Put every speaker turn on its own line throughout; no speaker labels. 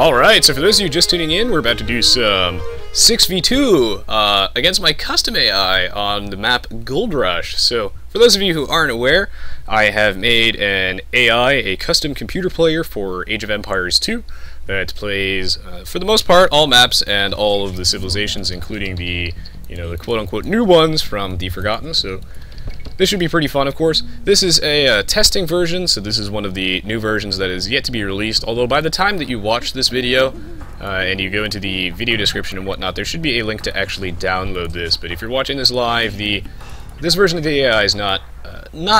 Alright, so for those of you just tuning in, we're about to do some 6v2 against my custom AI on the map Gold Rush. So, for those of you who aren't aware, I have made an AI, a custom computer player for Age of Empires 2 that plays, for the most part, all maps and all of the civilizations, including the, the quote-unquote new ones from The Forgotten, so this should be pretty fun, of course. This is a testing version, so this is one of the new versions that is yet to be released, although by the time that you watch this video, and you go into the video description and whatnot, there should be a link to actually download this. But if you're watching this live, this version of the AI is not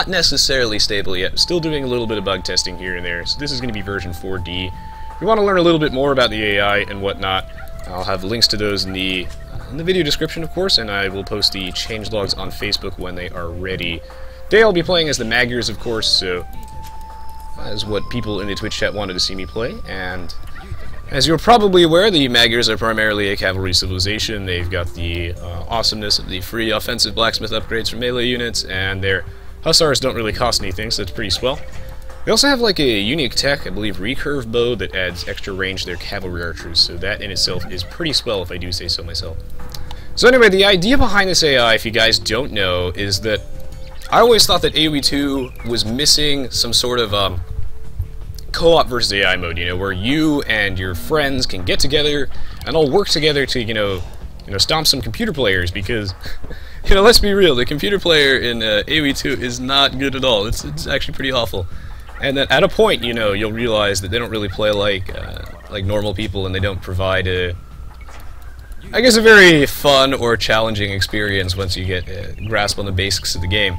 necessarily stable yet. Still doing a little bit of bug testing here and there, so this is going to be version 4D. If you want to learn a little bit more about the AI and whatnot, I'll have links to those in the video description, of course, and I will post the changelogs on Facebook when they are ready. Today I'll be playing as the Magyars, of course, so that is what people in the Twitch chat wanted to see me play, and as you're probably aware, the Magyars are primarily a cavalry civilization. They've got the awesomeness of the free offensive blacksmith upgrades for melee units, and their hussars don't really cost anything, so it's pretty swell. They also have like a unique tech, I believe, recurve bow that adds extra range to their cavalry archers, so that in itself is pretty swell if I do say so myself. So anyway, the idea behind this AI, if you guys don't know, is that I always thought that Aoe2 was missing some sort of co-op versus AI mode, where you and your friends can get together and all work together to, stomp some computer players, because, let's be real, the computer player in Aoe2 is not good at all. It's actually pretty awful. And then at a point, you'll realize that they don't really play like normal people, and they don't provide a very fun or challenging experience once you get a grasp on the basics of the game.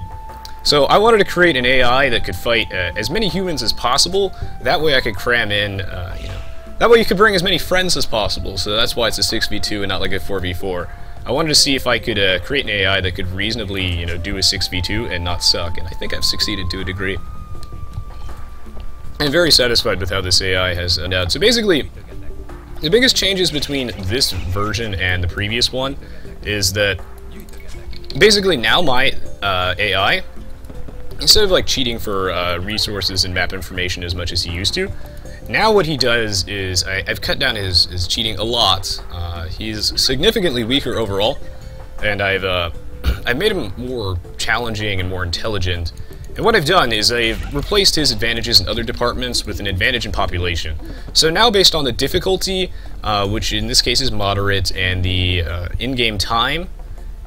So I wanted to create an AI that could fight as many humans as possible. That way I could cram in, that way you could bring as many friends as possible. So that's why it's a 6v2 and not like a 4v4. I wanted to see if I could create an AI that could reasonably, do a 6v2 and not suck, and I think I've succeeded to a degree. I'm very satisfied with how this AI has turned out. So basically, the biggest changes between this version and the previous one is that basically now my AI, instead of like cheating for resources and map information as much as he used to, now what he does is I've cut down his cheating a lot. He's significantly weaker overall, and I've made him more challenging and more intelligent. And what I've done is I've replaced his advantages in other departments with an advantage in population. So now, based on the difficulty, which in this case is moderate, and the in-game time,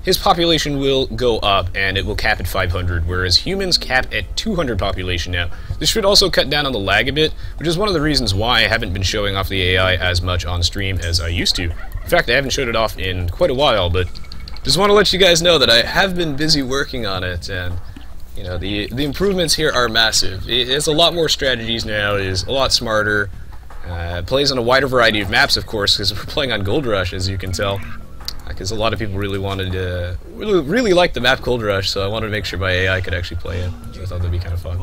his population will go up and it will cap at 500, whereas humans cap at 200 population now. This should also cut down on the lag a bit, which is one of the reasons why I haven't been showing off the AI as much on stream as I used to. In fact, I haven't showed it off in quite a while, but just want to let you guys know that I have been busy working on it, and the improvements here are massive. It's a lot more strategies now, it is a lot smarter, plays on a wider variety of maps, of course, because we're playing on Gold Rush, as you can tell, because a lot of people really wanted to, really liked the map Gold Rush, so I wanted to make sure my AI could actually play it. So I thought that'd be kind of fun.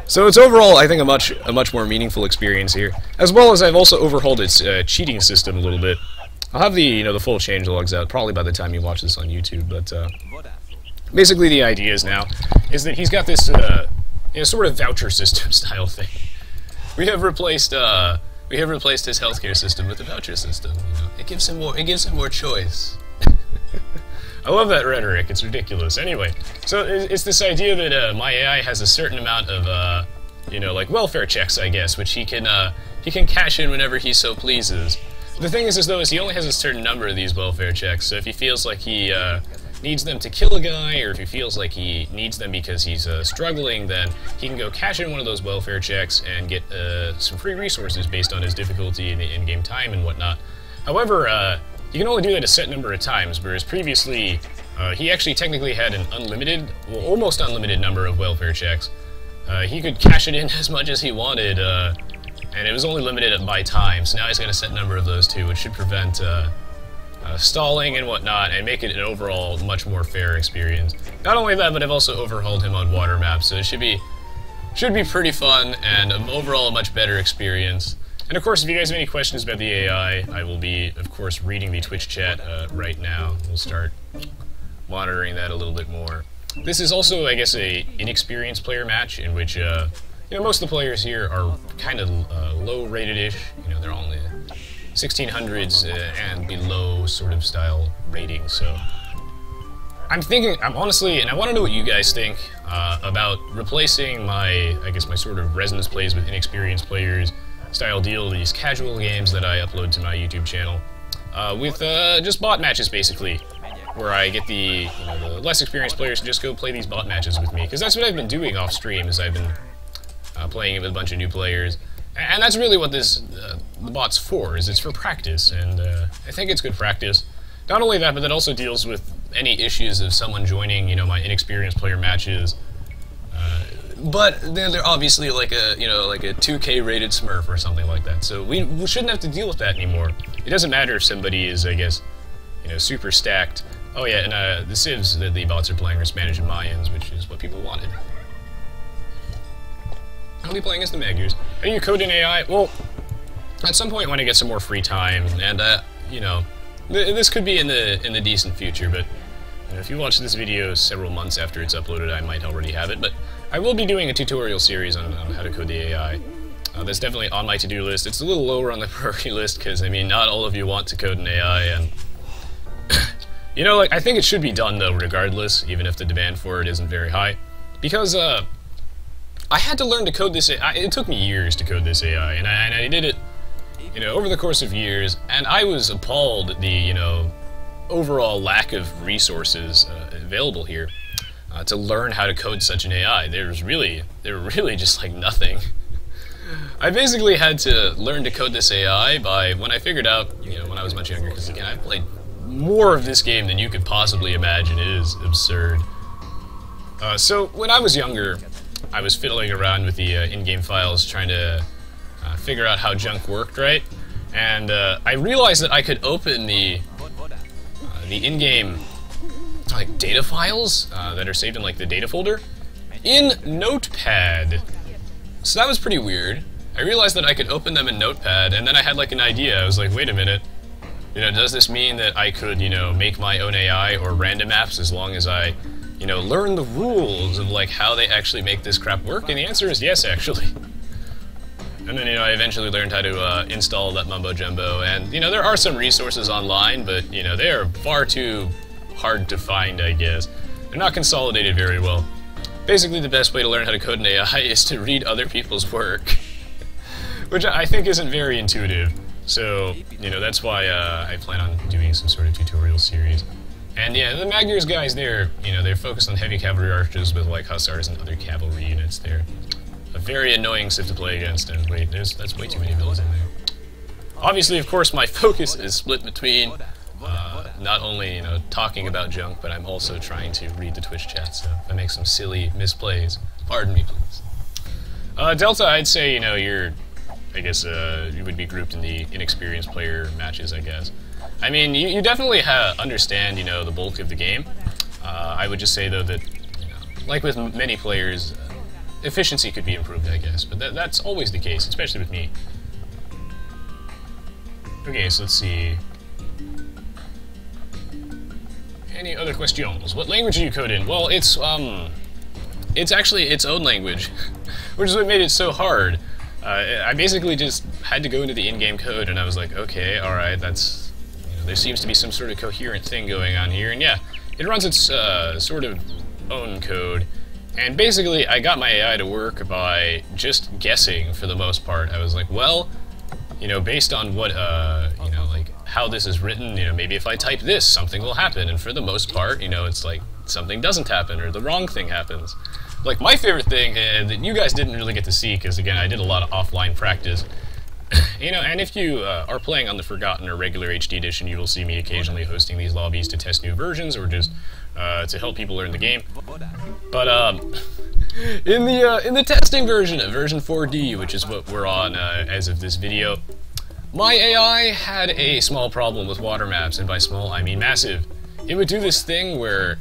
So it's overall, I think, a much more meaningful experience here, as well as I've also overhauled its cheating system a little bit. I'll have the full changelogs out probably by the time you watch this on YouTube, but basically, the idea is that he's got this, sort of voucher system style thing. We have replaced his healthcare system with a voucher system. It gives him more choice. I love that rhetoric. It's ridiculous. Anyway, so it's this idea that my AI has a certain amount of, like welfare checks, I guess, which he can cash in whenever he so pleases. The thing is he only has a certain number of these welfare checks. So if he feels like he needs them to kill a guy, or if he feels like he needs them because he's struggling, then he can go cash in one of those welfare checks and get some free resources based on his difficulty and in-game time and whatnot. However, you can only do that a set number of times, whereas previously he actually technically had an almost unlimited number of welfare checks. He could cash it in as much as he wanted, and it was only limited by time, so now he's got a set number of those too, which should prevent stalling and whatnot, and make it an overall much more fair experience. Not only that, but I've also overhauled him on water maps, so it should be pretty fun, and overall a much better experience. And of course, if you guys have any questions about the AI, I will be, of course, reading the Twitch chat right now. We'll start monitoring that a little bit more. This is also, I guess, a inexperienced player match, in which you know, most of the players here are kind of low-rated-ish. You know, they're all in the 1600s and below sort of style rating. So I'm honestly, and I want to know what you guys think about replacing my, I guess, my sort of resonance plays with inexperienced players style deal, these casual games that I upload to my YouTube channel, with just bot matches, basically, where I get the, you know, the less experienced players to just go play these bot matches with me, because that's what I've been doing off stream, is I've been playing it with a bunch of new players, and that's really what this the bot's for, is it's for practice, and I think it's good practice. Not only that, but that also deals with any issues of someone joining, you know, my inexperienced player matches. But they're obviously like a, you know, like a 2K rated Smurf or something like that. So we shouldn't have to deal with that anymore. It doesn't matter if somebody is, I guess, you know, super stacked. Oh yeah, and the civs that the bots are playing are Spanish and Mayans, which is what people wanted. I'll be playing as the Magyars. Are you coding AI? Well, at some point when I get some more free time, and you know, this could be in the decent future, but you know, if you watch this video several months after it's uploaded, I might already have it. But I will be doing a tutorial series on how to code the AI. That's definitely on my to-do list. It's a little lower on the priority list because, I mean, not all of you want to code an AI, and you know, like, I think it should be done though, regardless, even if the demand for it isn't very high, because I had to learn to code this AI. It took me years to code this AI, and I did it, you know, over the course of years, and I was appalled at the, you know, overall lack of resources available here to learn how to code such an AI. There were really just like nothing. I basically had to learn to code this AI by when I figured out, you know, when I was much younger, because again, I've played more of this game than you could possibly imagine. It is absurd. So when I was younger, I was fiddling around with the in-game files, trying to figure out how junk worked, right? And I realized that I could open the in-game like data files that are saved in like the data folder in Notepad. So that was pretty weird. I realized that I could open them in Notepad, and then I had like an idea. I was like, wait a minute, you know, does this mean that I could, you know, make my own AI or random apps as long as I, you know, learn the rules of like how they actually make this crap work? And the answer is yes, actually. And then, you know, I eventually learned how to install that mumbo jumbo, and, you know, there are some resources online, but, you know, they are far too hard to find, I guess. They're not consolidated very well. Basically, the best way to learn how to code an AI is to read other people's work, which I think isn't very intuitive. So, you know, that's why I plan on doing some sort of tutorial series. And yeah, the Magyars guys, they're focused on heavy cavalry archers with like hussars and other cavalry units. They're a very annoying civ to play against, and wait, that's way too many villas in there. Obviously, of course, my focus is split between not only, you know, talking about junk, but I'm also trying to read the Twitch chat, so if I make some silly misplays, pardon me, please. Delta, I'd say, you know, I guess you would be grouped in the inexperienced player matches, I guess. I mean, you definitely understand, you know, the bulk of the game. I would just say, though, that, you know, like with many players, efficiency could be improved, I guess, but that's always the case, especially with me. Okay, so let's see. Any other questions? What language do you code in? Well, it's actually its own language, which is what made it so hard. I basically just had to go into the in-game code, and I was like, okay, alright, that's, you know, there seems to be some sort of coherent thing going on here, and yeah, it runs its sort of own code. And basically, I got my AI to work by just guessing for the most part. I was like, well, you know, based on what, you know, like, how this is written, you know, maybe if I type this, something will happen. And for the most part, you know, it's like, something doesn't happen, or the wrong thing happens. Like, my favorite thing, that you guys didn't really get to see, because, again, I did a lot of offline practice. You know, and if you are playing on the Forgotten or regular HD edition, you will see me occasionally hosting these lobbies to test new versions, or just to help people learn the game. But in the testing version, version 4D, which is what we're on as of this video, my AI had a small problem with water maps, and by small I mean massive. It would do this thing where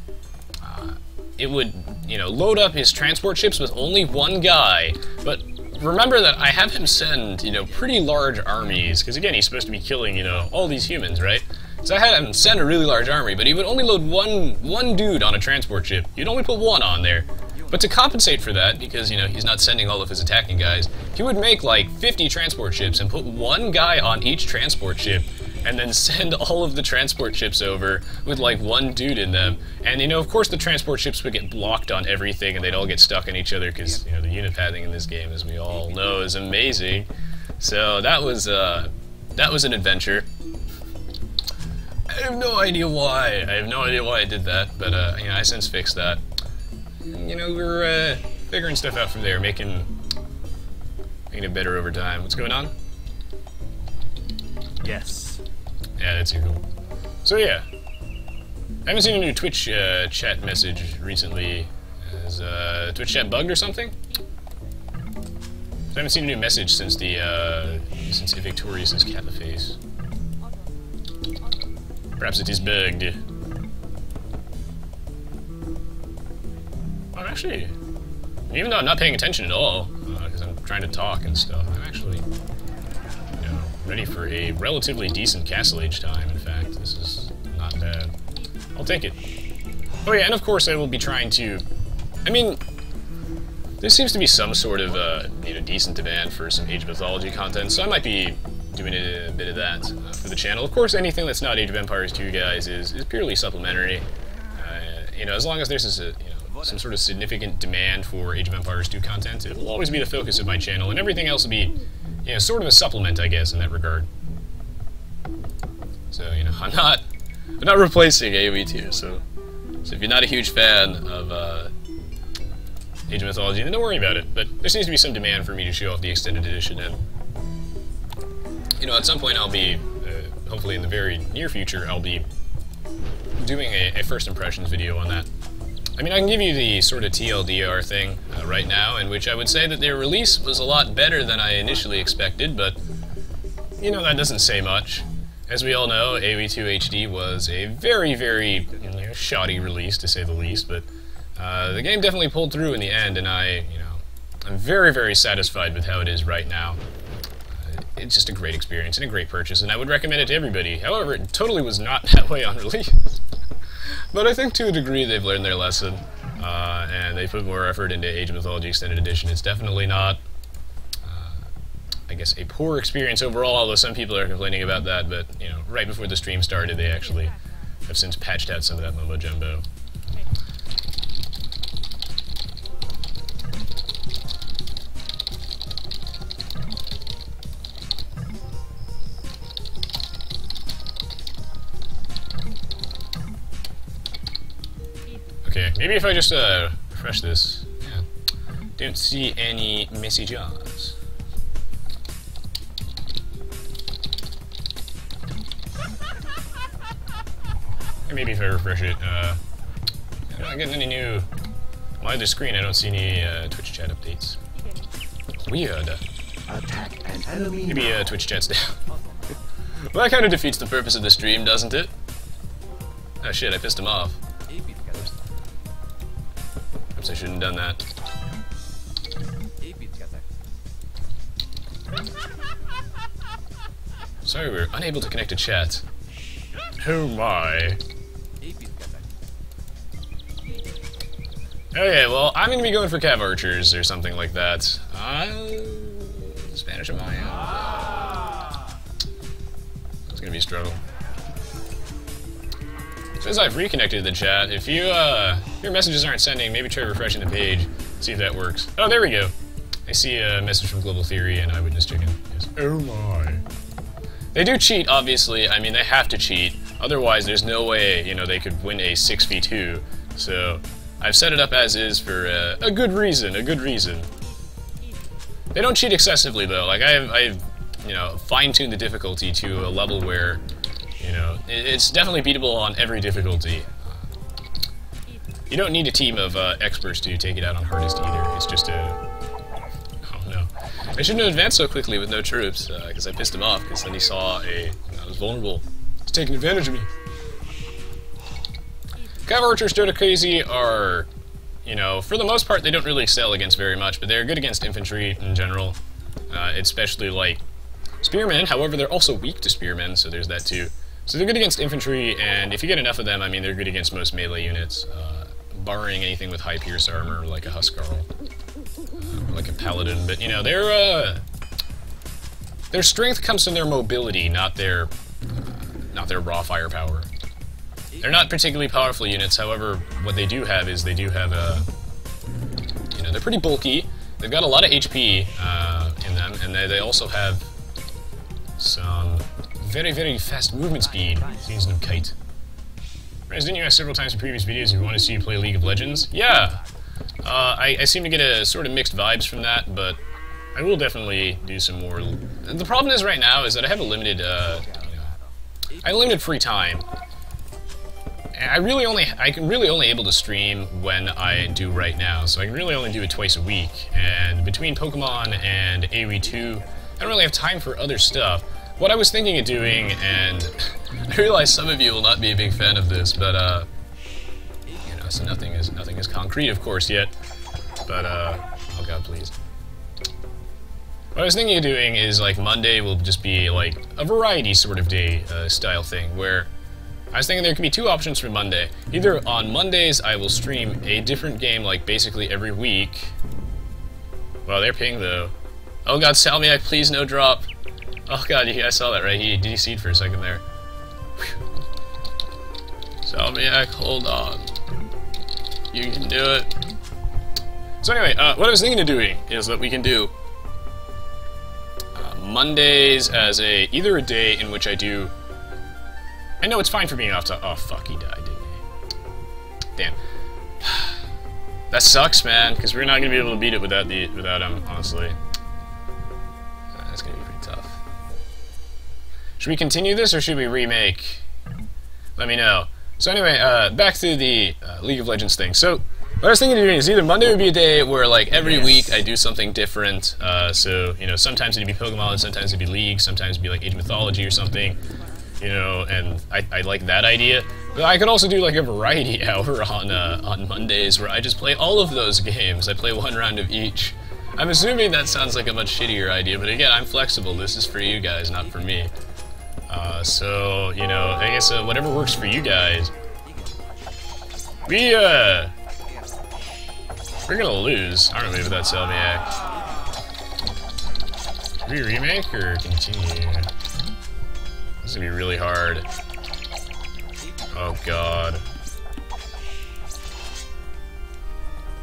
it would, you know, load up his transport ships with only one guy, but remember that I have him send, you know, pretty large armies, because again, he's supposed to be killing, you know, all these humans, right? So I had him send a really large army, but he would only load one dude on a transport ship. You'd only put one on there. But to compensate for that, because, you know, he's not sending all of his attacking guys, he would make like 50 transport ships and put one guy on each transport ship, and then send all of the transport ships over with like one dude in them. And, you know, of course the transport ships would get blocked on everything and they'd all get stuck on each other because, you know, the unit pathing in this game, as we all know, is amazing. So that was an adventure. I have no idea why. I have no idea why I did that, but, you know, I since fixed that. You know, we're figuring stuff out from there, making it better over time. What's going on?
Yes.
Yeah, that's cool. So yeah, I haven't seen a new Twitch chat message recently. Is Twitch chat bugged or something? I haven't seen a new message since the since Evictorious's cat the face. Perhaps it is bugged. I'm actually, even though I'm not paying attention at all, because I'm trying to talk and stuff, I'm actually, you know, ready for a relatively decent Castle Age time. In fact, this is not bad. I'll take it. Oh yeah, and of course I will be trying to, I mean, there seems to be some sort of, you know, decent demand for some Age of Mythology content, so I might be doing a bit of that for the channel. Of course, anything that's not Age of Empires 2, guys, is purely supplementary. You know, as long as there's some sort of significant demand for Age of Empires 2 content, it will always be the focus of my channel, and everything else will be, you know, sort of a supplement, I guess, in that regard. So, you know, I'm not replacing Aoe2, so if you're not a huge fan of Age of Mythology, then don't worry about it. But there seems to be some demand for me to show off the extended edition, and, you know, at some point I'll be, hopefully in the very near future, I'll be doing a first impressions video on that. I mean, I can give you the sort of TLDR thing right now, in which I would say that their release was a lot better than I initially expected, but, you know, that doesn't say much. As we all know, Aoe2 HD was a very, very, you know, shoddy release, to say the least, but the game definitely pulled through in the end, and I'm very, very satisfied with how it is right now. It's just a great experience and a great purchase, and I would recommend it to everybody. However, it totally was not that way on release. But I think to a degree they've learned their lesson, and they put more effort into Age of Mythology Extended Edition. It's definitely not, I guess, a poor experience overall, although some people are complaining about that, but, you know, right before the stream started, they actually have since patched out some of that mumbo-jumbo. Okay, maybe if I just refresh this. Yeah. Don't see any messages. And maybe if I refresh it, I'm not getting any new. On my other screen, I don't see any Twitch chat updates. Weird.
Attack an enemy.
Maybe Twitch chat's down. Well, that kind of defeats the purpose of the stream, doesn't it? Oh shit, I pissed him off. Perhaps I shouldn't have done that. Sorry, we're unable to connect to chat. Oh my. Okay, well, I'm gonna be going for Cav Archers or something like that. Spanish of my own. It's gonna be a struggle. So as I've reconnected the chat, if you, your messages aren't sending, maybe try refreshing the page, see if that works. Oh, there we go. I see a message from Global Theory and Eyewitness Chicken. Yes. Oh my. They do cheat, obviously. I mean, they have to cheat. Otherwise, there's no way, you know, they could win a 6v2. So, I've set it up as is for a good reason, They don't cheat excessively, though. Like, I've you know, fine-tuned the difficulty to a level where, you know, it's definitely beatable on every difficulty. You don't need a team of experts to take it out on hardest either. It's just a... Oh no. I shouldn't have advanced so quickly with no troops, because I pissed him off, because then he saw I was vulnerable. He's taking advantage of me. Cav Archers Stodakazi are, you know, for the most part they don't really excel against very much, but they're good against infantry in general. Especially like spearmen, however they're also weak to spearmen, so there's that too. So they're good against infantry, and if you get enough of them, I mean, they're good against most melee units. barring anything with high pierce armor, like a Huskarl, like a Paladin. But you know, their strength comes from their mobility, not their raw firepower. They're not particularly powerful units. However, what they do have is they do have you know, they're pretty bulky. They've got a lot of HP in them, and they also have some very, very fast movement speed. Season of Kite. Rez, didn't you ask several times in previous videos if you want to see you play League of Legends? Yeah! I seem to get a sort of mixed vibes from that, but I will definitely do some more. The problem is right now is that I have a limited, I have limited free time. And I can really only able to stream when I do right now, so I can really only do it twice a week. And between Pokemon and Aoe2, I don't really have time for other stuff. What I was thinking of doing, and I realize some of you will not be a big fan of this, but you know, so nothing is concrete, of course, yet. But oh god, please. What I was thinking of doing is like Monday will just be like a variety sort of day style thing, where I was thinking there could be two options for Monday. Either on Mondays I will stream a different game like basically every week. Wow, they're ping though. Oh god, Salmiak, please no drop. Oh god, you guys saw that, right? He DC'd for a second there. Salmiak, hold on. You can do it. So anyway, what I was thinking of doing is that we can do Mondays as either a day in which I do... I know it's fine for being off to... Oh fuck, he died, didn't he? Damn. That sucks, man, because we're not going to be able to beat it without him, honestly. That's going to be pretty tough. Should we continue this, or should we remake? Let me know. So anyway, back to the League of Legends thing. So, what I was thinking of doing is either Monday would be a day where, like, every week I do something different. So, you know, sometimes it'd be Pokemon, sometimes it'd be League, sometimes it'd be, like, Age of Mythology or something. You know, and I like that idea. But I could also do, like, a variety hour on Mondays where I just play all of those games. I play one round of each. I'm assuming that sounds like a much shittier idea, but again, I'm flexible. This is for you guys, not for me. So, you know, I guess whatever works for you guys. We're gonna lose, aren't we, without Salmiak? Should we remake or continue? This is gonna be really hard. Oh god.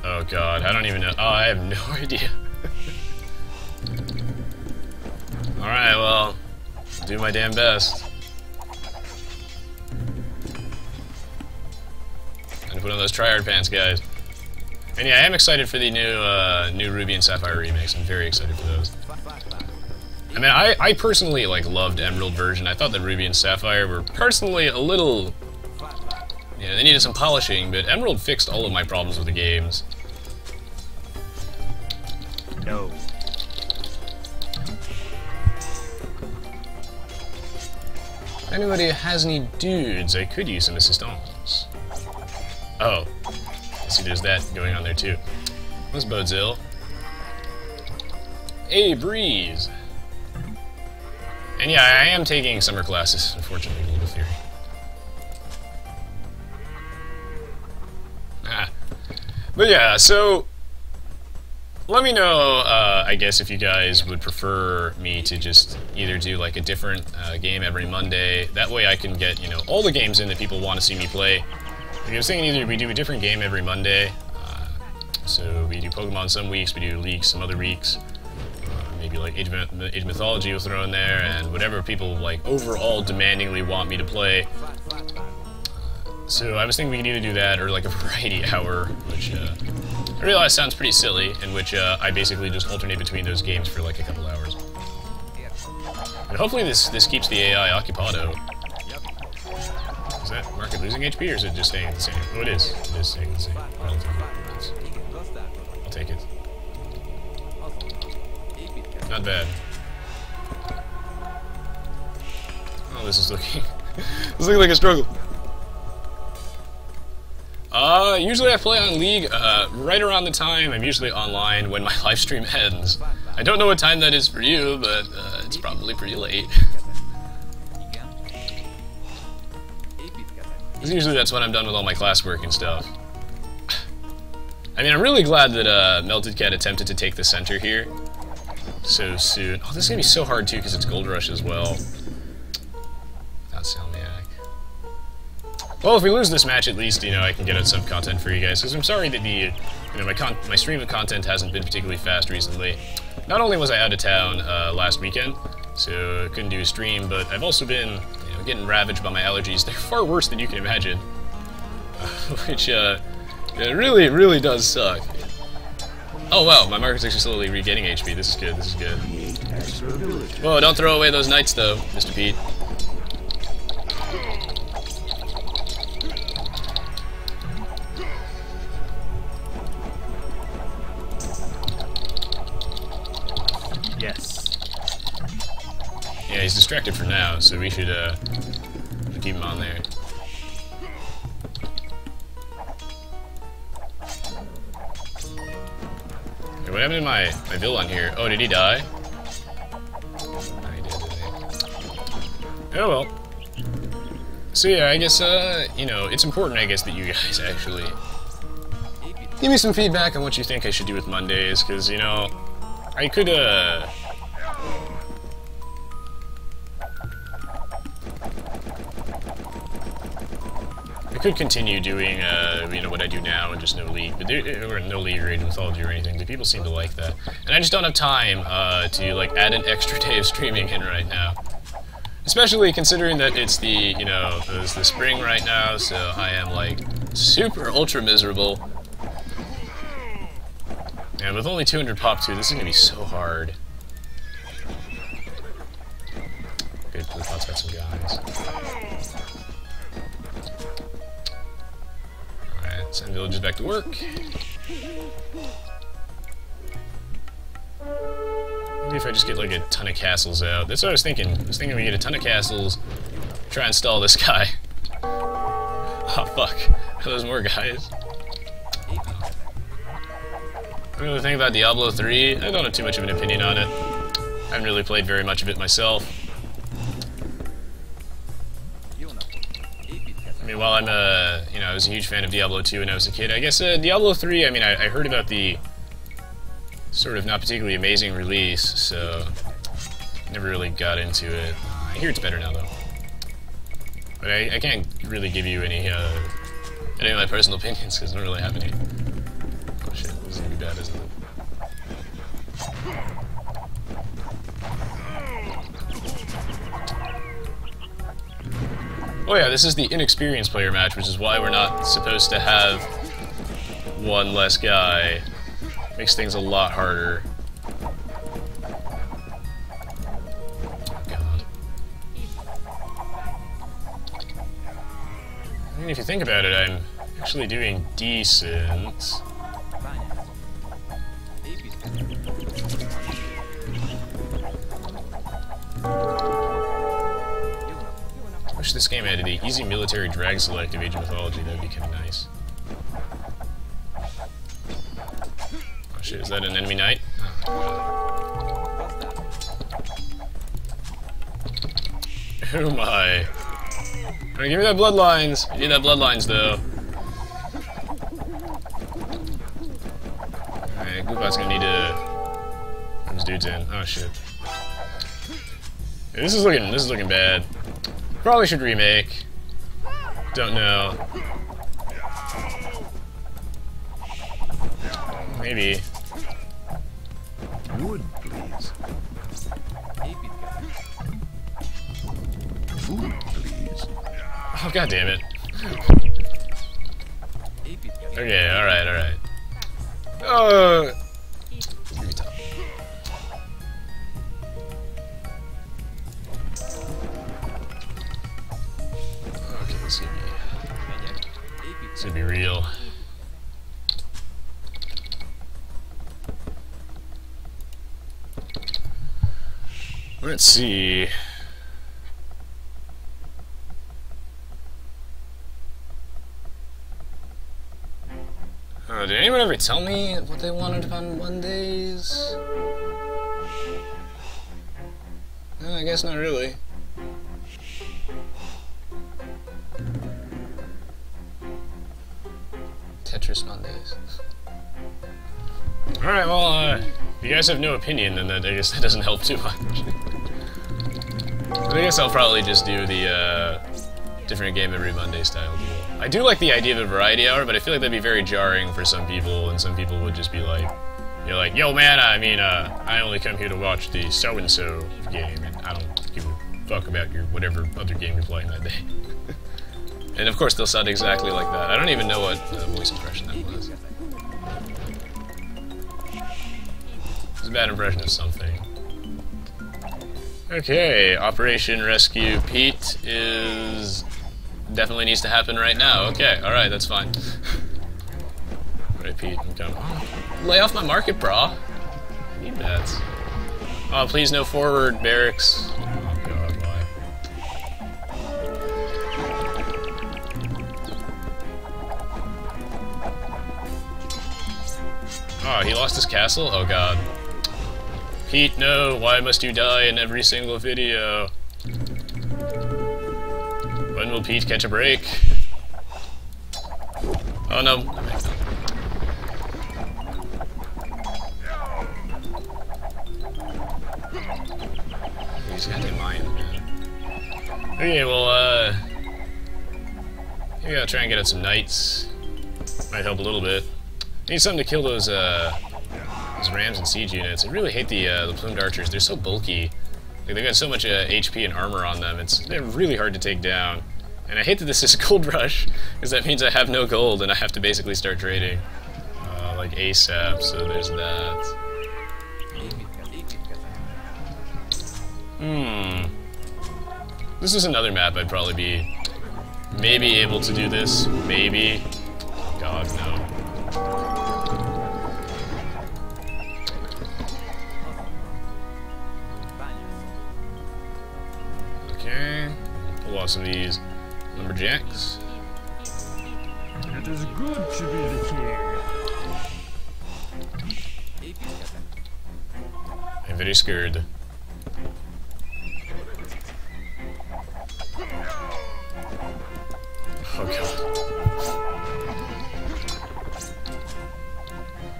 Oh god, I don't even know. Oh, I have no idea. Alright, well, do my damn best. Time to put on those tryhard pants, guys. And yeah, I am excited for the new Ruby and Sapphire remakes. I'm very excited for those. I mean, I personally, like, loved Emerald version. I thought that Ruby and Sapphire were personally a little... You know, they needed some polishing, but Emerald fixed all of my problems with the games.
No.
If anybody has any dudes, I could use some assistance. Oh. I see there's that going on there, too. This bodes ill. Hey, Breeze! And yeah, I am taking summer classes, unfortunately, in Legal Theory. But yeah, so... Let me know, I guess, if you guys would prefer me to just either do, like, a different game every Monday. That way I can get, you know, all the games in that people want to see me play. Like I was thinking either we do a different game every Monday. So we do Pokemon some weeks, we do League some other weeks. Maybe like Age of Mythology will throw in there, and whatever people like overall demandingly want me to play. So I was thinking we could either do that or like a variety hour, which I realize sounds pretty silly, in which I basically just alternate between those games for like a couple hours. And hopefully this keeps the AI occupado. Is that market losing HP, or is it just staying the same? Oh, it is. It is staying the same. I'll take it. Not bad. Oh, this is looking... this is looking like a struggle. Usually I play on League right around the time I'm usually online when my live stream ends. I don't know what time that is for you, but it's probably pretty late. Usually that's when I'm done with all my classwork and stuff. I mean, I'm really glad that Melted Cat attempted to take the center here so soon. Oh, this is gonna be so hard too because it's Gold Rush as well. Without Salmiak. Well, if we lose this match, at least, you know, I can get out some content for you guys, because I'm sorry that the, you know, my stream of content hasn't been particularly fast recently. Not only was I out of town last weekend, so I couldn't do a stream, but I've also been, you know, getting ravaged by my allergies. They're far worse than you can imagine, which it really, really does suck. Oh wow, my market's actually slowly regaining HP. This is good. This is good. Whoa! Don't throw away those knights, though, Mr. Pete.
Yes.
Yeah, he's distracted for now, so we should keep him on there. Hey, what happened to my villain here? Oh, did he die? No, he did, didn't he? Oh well. So yeah, I guess, you know, it's important, I guess, that you guys actually give me some feedback on what you think I should do with Mondays, because, you know, I could, continue doing, you know, what I do now and just no league, but or no league or Age of Mythology or anything, but people seem to like that. And I just don't have time, to, like, add an extra day of streaming in right now. Especially considering that it's the, you know, it's the spring right now, so I am, like, super ultra miserable. And with only 200 pop too, this is gonna be so hard. Good, Blue-Pot's got some guys. Alright, send villagers back to work. Maybe if I just get like a ton of castles out. That's what I was thinking. I was thinking we get a ton of castles, try and stall this guy. Oh fuck, there's more guys. Another thing about Diablo 3, I don't have too much of an opinion on it. I haven't really played very much of it myself. I mean, while I'm you know, I was a huge fan of Diablo 2 when I was a kid. I guess Diablo 3, I mean, I heard about the sort of not particularly amazing release, so never really got into it. I hear it's better now, though. But I can't really give you any of my personal opinions, because I don't really have any. Oh shit, this is gonna be bad, isn't it? Oh yeah, this is the inexperienced player match, which is why we're not supposed to have one less guy. Makes things a lot harder. God. I mean, if you think about it, I'm actually doing decent. I wish this game had the easy military drag select of Age of Mythology. That'd be kind of nice. Oh shit, is that an enemy knight? Oh my. Alright, give me that bloodlines. I need that bloodlines though. Alright, Goopot's gonna need to. This dude's in. Oh shit. Yeah, this is looking bad. Probably should remake. Don't know. Maybe.
Wood, please. Food, please.
Oh, god damn it. Okay, alright, alright. Okay, this is gonna be real. Let's see. Did anyone ever tell me what they wanted on Mondays? No, I guess not really. Tetris Mondays. Alright, well, if you guys have no opinion, then I guess that doesn't help too much. I guess I'll probably just do the, different game every Monday style deal. I do like the idea of a variety hour, but I feel like that'd be very jarring for some people, and some people would just be like, you're like, yo man, I mean, I only come here to watch the so-and-so game, and I don't give a fuck about your whatever other game you're playing that day. And of course they'll sound exactly like that. I don't even know what voice impression that was. It's a bad impression of something. Okay, Operation Rescue Pete is... definitely needs to happen right now. Okay, alright, that's fine. Alright, Pete, I'm coming. Lay off my market, brah. I need that. Oh, please no forward, barracks. Oh god, why? Oh, he lost his castle? Oh god. Pete, no, why must you die in every single video? When will Pete catch a break? Oh no. He's got to mine, man. Okay, well, maybe I'll try and get out some knights. Might help a little bit. Need something to kill those rams and siege units. I really hate the plumed archers. They're so bulky. Like, they've got so much HP and armor on them. They're really hard to take down. And I hate that this is a gold rush, because that means I have no gold and I have to basically start trading like ASAP. So there's that. This is another map I'd probably be maybe able to do this. Maybe. God, no. Okay. Pull off some of these lumberjacks.
It is good to be the king.
I'm very scared. Oh god.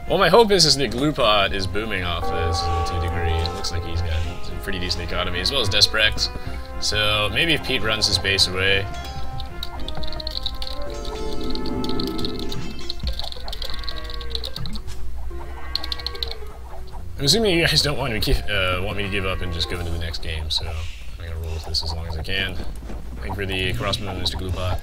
Well, my hope is the glue pot is booming off this to a degree. It looks like he's got a pretty decent economy, as well as Desprex. So maybe if Pete runs his base away. I'm assuming you guys don't want me to give up and just go into the next game, so I'm gonna roll with this as long as I can. Thank you for the crossbow, Mr. Gluepot.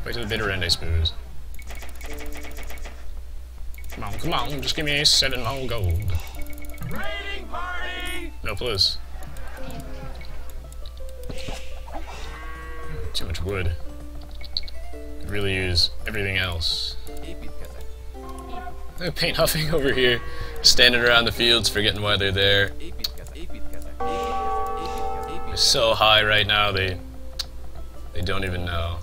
Wait to the bitter end, I suppose. Come on, just give me 7 more gold.
Raiding party!
No, please. Too much wood. Could really use everything else. Paint huffing over here, standing around the fields, forgetting why they're there. They're so high right now, they don't even know.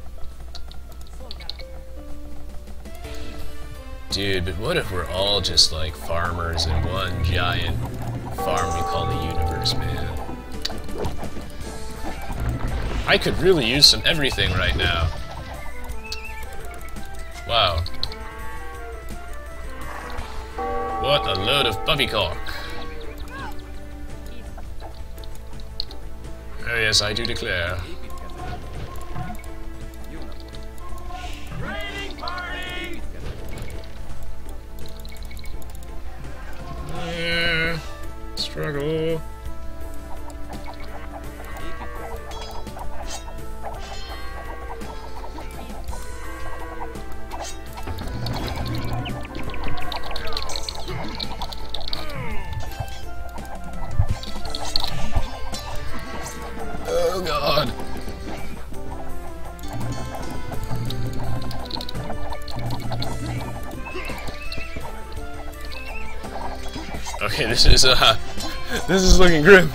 Dude, but what if we're all just like farmers in one giant farm we call the universe, man? I could really use some everything right now. Wow. What a load of puppycock. Oh yes, I do declare.
Raiding party!
Yeah, struggle. Oh god. Okay, this is looking grim.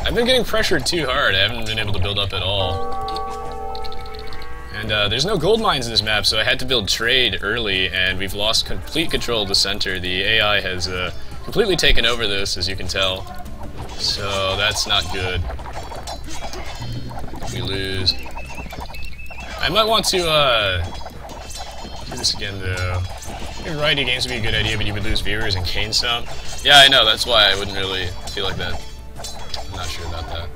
I've been getting pressured too hard. I haven't been able to build up at all. And there's no gold mines in this map, so I had to build trade early, and we've lost complete control of the center. The AI has completely taken over this, as you can tell. So that's not good. We lose. I might want to do this again though. I think variety games would be a good idea, but you would lose viewers and cane some. Yeah, I know, that's why I wouldn't really feel like that. I'm not sure about that.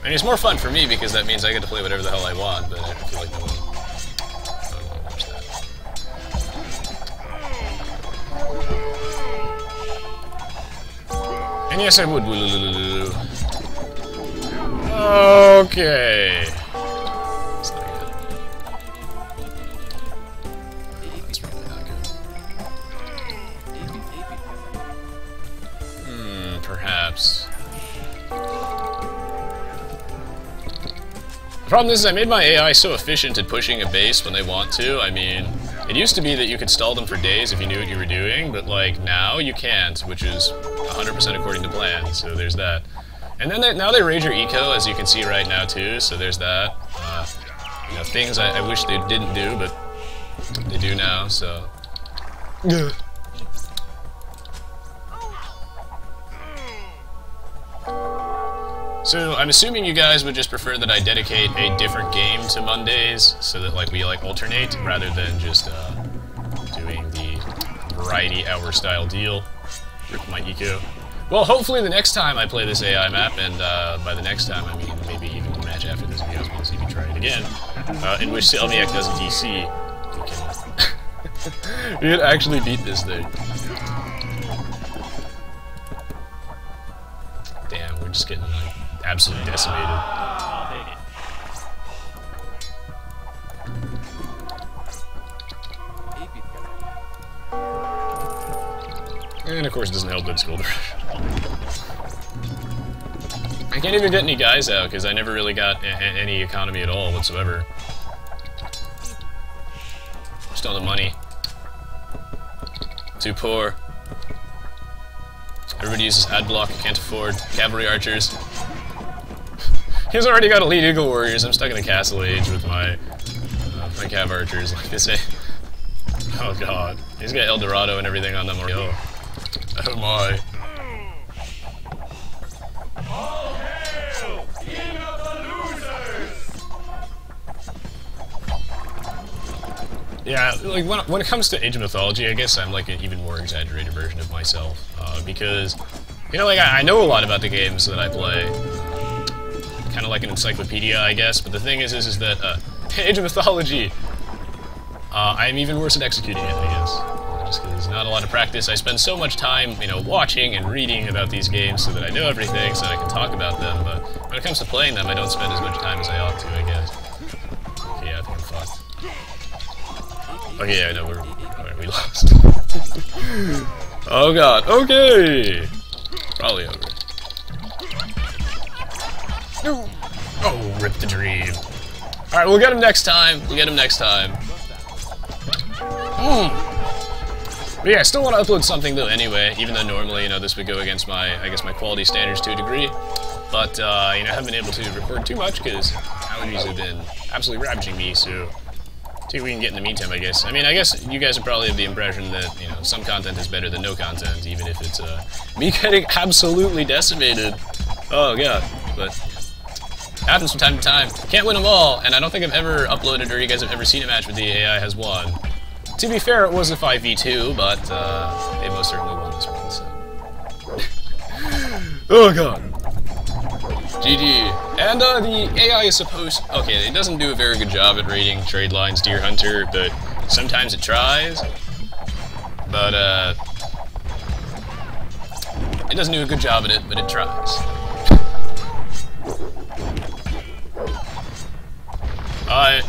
I mean, it's more fun for me because that means I get to play whatever the hell I want, but I feel like no one will watch that. And yes, I would. Okay. That's not good. That's probably not good. Perhaps. The problem is I made my AI so efficient at pushing a base when they want to. I mean, it used to be that you could stall them for days if you knew what you were doing, but like now you can't, which is 100% according to plan, so there's that. And then now they raise your eco, as you can see right now too, so there's that. You know, things I wish they didn't do, but they do now, so... So, I'm assuming you guys would just prefer that I dedicate a different game to Mondays, so that like we like alternate, rather than just doing the variety hour style deal. Rip my eco. Well, hopefully the next time I play this AI map, and by the next time I mean maybe even the match after this, if you guys want to see me try it again, in which Selmiak does a DC, you can actually beat this thing. Damn, we're just getting like absolutely decimated. And of course it doesn't help that it's Gold Rush. I can't even get any guys out because I never really got any economy at all whatsoever. Just on the money. Too poor. Everybody uses ad block, can't afford. Cavalry archers. He's already got elite eagle warriors. I'm stuck in the castle age with my my cav archers. Like they say. Oh god. He's got El Dorado and everything on them already. Oh my. Yeah, like when it comes to Age of Mythology, I guess I'm like an even more exaggerated version of myself, because, you know, like I know a lot about the games that I play, kind of like an encyclopedia, I guess. But the thing is that Age of Mythology, I'm even worse at executing it, I guess, just because there's not a lot of practice. I spend so much time, you know, watching and reading about these games so that I know everything, so that I can talk about them. But when it comes to playing them, I don't spend as much time as I ought to, I guess. Okay, yeah, I think I'm fucked. Okay, yeah, no, we lost. Oh god, okay! Probably over. Oh, rip the dream. Alright, we'll get him next time. We'll get him next time. But yeah, I still want to upload something though anyway, even though normally, you know, this would go against my, I guess, my quality standards to a degree. But, you know, I haven't been able to record too much because allergies have been absolutely ravaging me, so... see what we can get in the meantime, I guess. I mean, I guess you guys are probably of the impression that, you know, some content is better than no content, even if it's, me getting absolutely decimated. Oh, god. But, happens from time to time. Can't win them all, and I don't think I've ever uploaded or you guys have ever seen a match where the AI has won. To be fair, it was a 5v2, but, they most certainly won this one, so. Oh, god. GG. And, the AI is supposed... okay, it doesn't do a very good job at rating trade lines Deer Hunter, but sometimes it tries. But, it doesn't do a good job at it, but it tries.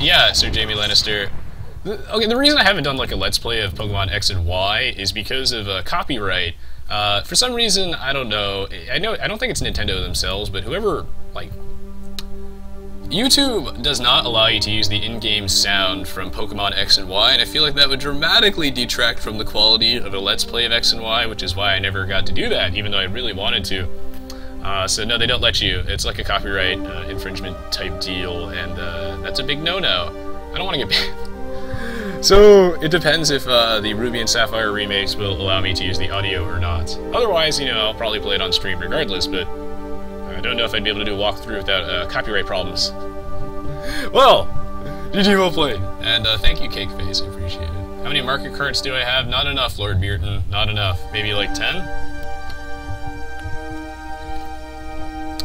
Yeah, Sir Jaime Lannister. Okay, the reason I haven't done, like, a Let's Play of Pokemon X and Y is because of, copyright. For some reason, I don't know. I don't think it's Nintendo themselves, but whoever, like... YouTube does not allow you to use the in-game sound from Pokemon X and Y, and I feel like that would dramatically detract from the quality of a Let's Play of X and Y, which is why I never got to do that, even though I really wanted to. So no, they don't let you. It's like a copyright infringement type deal, and that's a big no-no. I don't want to get banned. So, it depends if the Ruby and Sapphire remakes will allow me to use the audio or not. Otherwise, you know, I'll probably play it on stream regardless, but I don't know if I'd be able to do a walkthrough without copyright problems. Well, GG, well played. And thank you, Cakeface, I appreciate it. How many market cards do I have? Not enough, Lord Beerton. Not enough. Maybe like 10?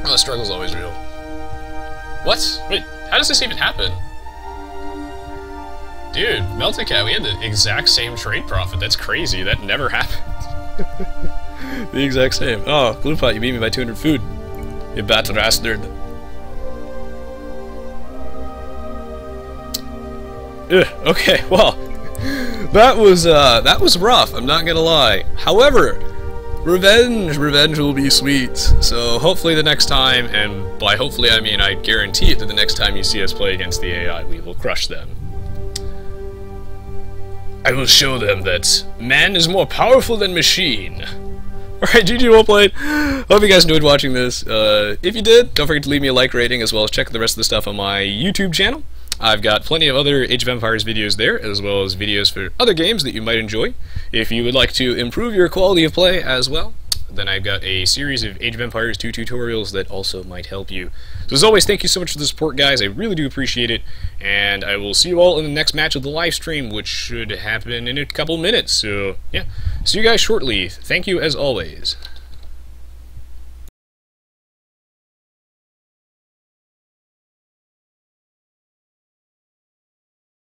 Oh, the struggle's always real. What? Wait, how does this even happen? Dude, Melted Cat, we had the exact same trade profit. That's crazy. That never happened. The exact same. Oh, Glue Pot, you beat me by 200 food. You bad bastard. Ugh, okay, well, that was rough, I'm not gonna lie. However, revenge will be sweet. So hopefully the next time, and by hopefully I mean I guarantee it that the next time you see us play against the AI, we will crush them. I will show them that man is more powerful than machine. Alright, GG, well played. Hope you guys enjoyed watching this. If you did, don't forget to leave me a like rating, as well as check the rest of the stuff on my YouTube channel. I've got plenty of other Age of Empires videos there, as well as videos for other games that you might enjoy. If you would like to improve your quality of play as well, then I've got a series of Age of Empires 2 tutorials that also might help you. So as always, thank you so much for the support, guys. I really do appreciate it, and I will see you all in the next match of the live stream, which should happen in a couple minutes. So, yeah, see you guys shortly. Thank you as always.